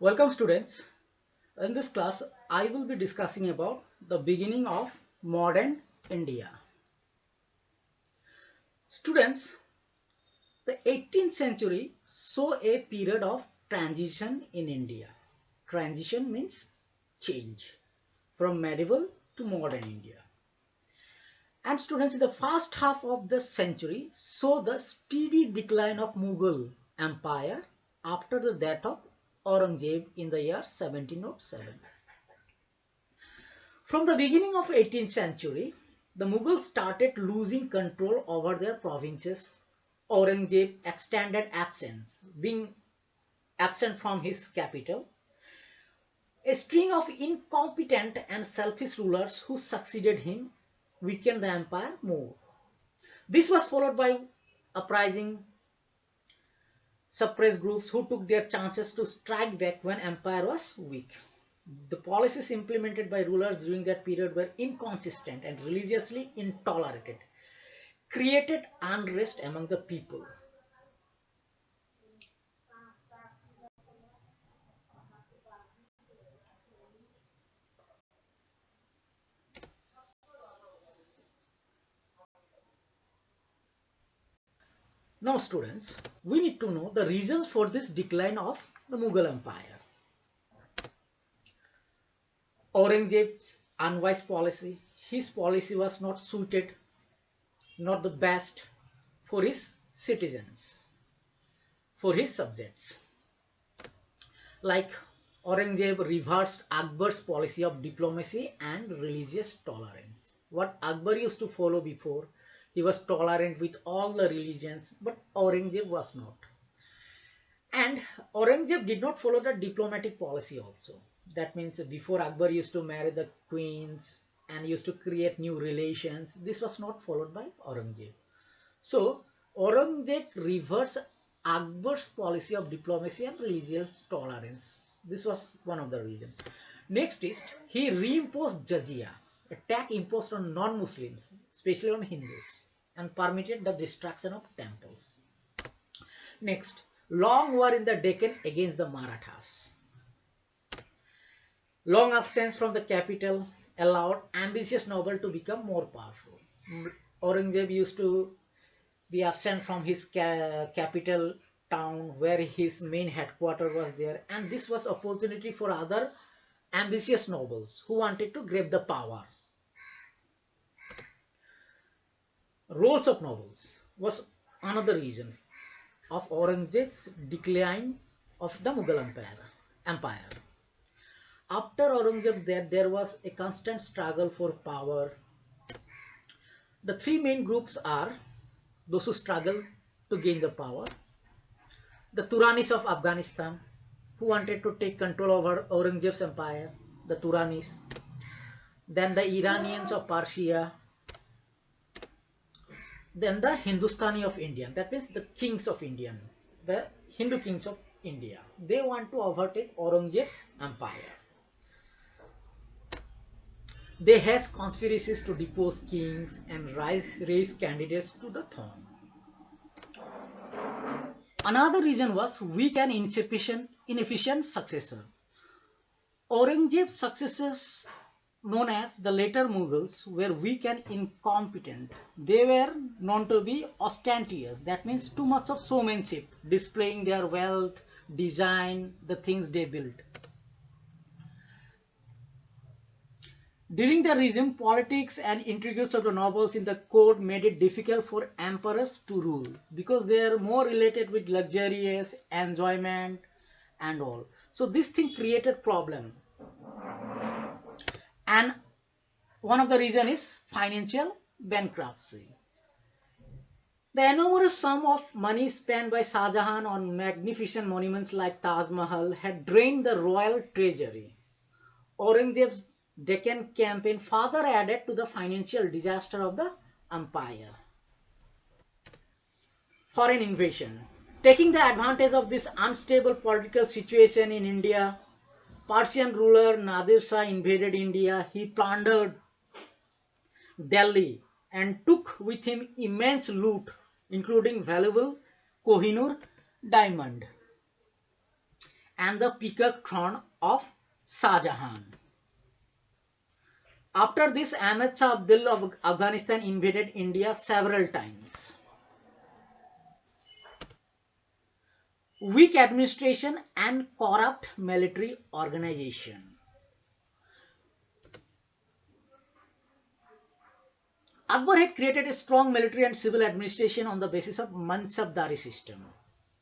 Welcome students. In this class, I will be discussing about the beginning of modern India. Students, the 18th century saw a period of transition in India. Transition means change from medieval to modern India. And students, the first half of the century saw the steady decline of Mughal Empire after the death of Aurangzeb in the year 1707. From the beginning of 18th century, the Mughals started losing control over their provinces. Aurangzeb extended absence, being absent from his capital. A string of incompetent and selfish rulers who succeeded him weakened the empire more. This was followed by uprising suppressed groups who took their chances to strike back when empire was weak. The policies implemented by rulers during that period were inconsistent and religiously intolerant, created unrest among the people. Now students, we need to know the reasons for this decline of the Mughal Empire. Aurangzeb's unwise policy. His policy was not suited, not the best for his citizens, for his subjects. Like Aurangzeb reversed Akbar's policy of diplomacy and religious tolerance. What Akbar used to follow before, he was tolerant with all the religions, but Aurangzeb was not. And Aurangzeb did not follow the diplomatic policy also. That means before Akbar used to marry the queens and used to create new relations, this was not followed by Aurangzeb. So Aurangzeb reversed Akbar's policy of diplomacy and religious tolerance. This was one of the reasons. Next is he reimposed jizya, a tax imposed on non-Muslims, especially on Hindus, and permitted the destruction of temples. Next, long war in the Deccan against the Marathas. Long absence from the capital allowed ambitious nobles to become more powerful. Aurangzeb used to be absent from his capital town where his main headquarters was there, and this was opportunity for other ambitious nobles who wanted to grab the power. Roles of nobles was another reason of Aurangzeb's decline of the Mughal Empire. After Aurangzeb's death, there was a constant struggle for power. The three main groups are those who struggle to gain the power, the Turanis of Afghanistan, who wanted to take control over Aurangzeb's empire, the Turanis, then the Iranians of Persia, then the Hindustani of India, that means the kings of India, the Hindu kings of India. They want to overtake Aurangzeb's empire. They had conspiracies to depose kings and raise candidates to the throne. Another reason was weak and inefficient successor. Aurangzeb's successors, known as the later Mughals, were weak and incompetent. They were known to be ostentatious. That means too much of showmanship, displaying their wealth, design, the things they built. During the regime, politics and intrigues of the nobles in the court made it difficult for emperors to rule because they are more related with luxurious enjoyment and all. So this thing created problem. And one of the reason is financial bankruptcy. The enormous sum of money spent by Shah Jahan on magnificent monuments like Taj Mahal had drained the royal treasury. Aurangzeb's Deccan campaign further added to the financial disaster of the empire. Foreign invasion. Taking the advantage of this unstable political situation in India, Persian ruler Nadir Shah invaded India. He plundered Delhi and took with him immense loot, including valuable Kohinoor diamond. and the peacock throne of Shah Jahan. After this, Ahmed Shah Abdul of Afghanistan invaded India several times. Weak administration and corrupt military organization. Akbar had created a strong military and civil administration on the basis of Mansabdari system.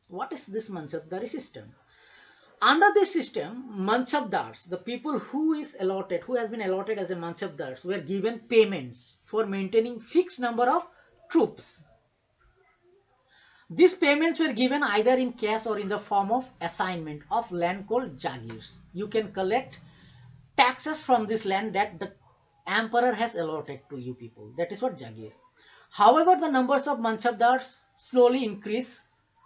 What is this Mansabdari system? Under this system, Mansabdars, the people who has been allotted as a Mansabdars, were given payments for maintaining fixed number of troops. These payments were given either in cash or in the form of assignment of land called Jagirs. You can collect taxes from this land that the emperor has allotted to you people. That is what Jagir. However, the numbers of Mansabdars slowly increased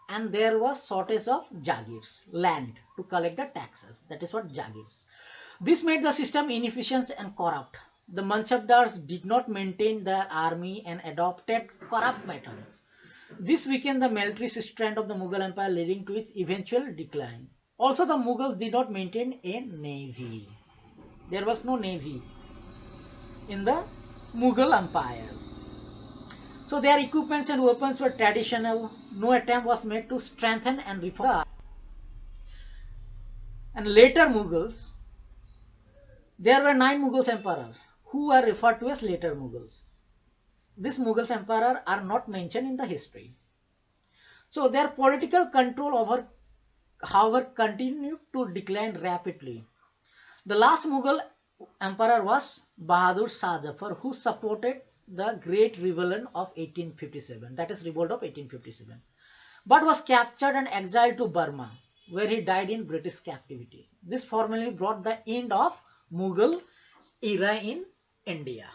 and there was shortage of Jagirs, land to collect the taxes. That is what Jagirs. This made the system inefficient and corrupt. The Mansabdars did not maintain their army and adopted corrupt methods. This weakened the military strength of the Mughal Empire, leading to its eventual decline. Also, the Mughals did not maintain a navy. There was no navy in the Mughal Empire. So their equipments and weapons were traditional. No attempt was made to strengthen and reform. And later Mughals, there were 9 Mughals emperors who are referred to as later Mughals. These Mughals emperors are not mentioned in the history. So their political control over, however, continued to decline rapidly. The last Mughal emperor was Bahadur Shah Jafar, who supported the Great Rebellion of 1857, that is revolt of 1857, but was captured and exiled to Burma, where he died in British captivity. This formally brought the end of Mughal era in India.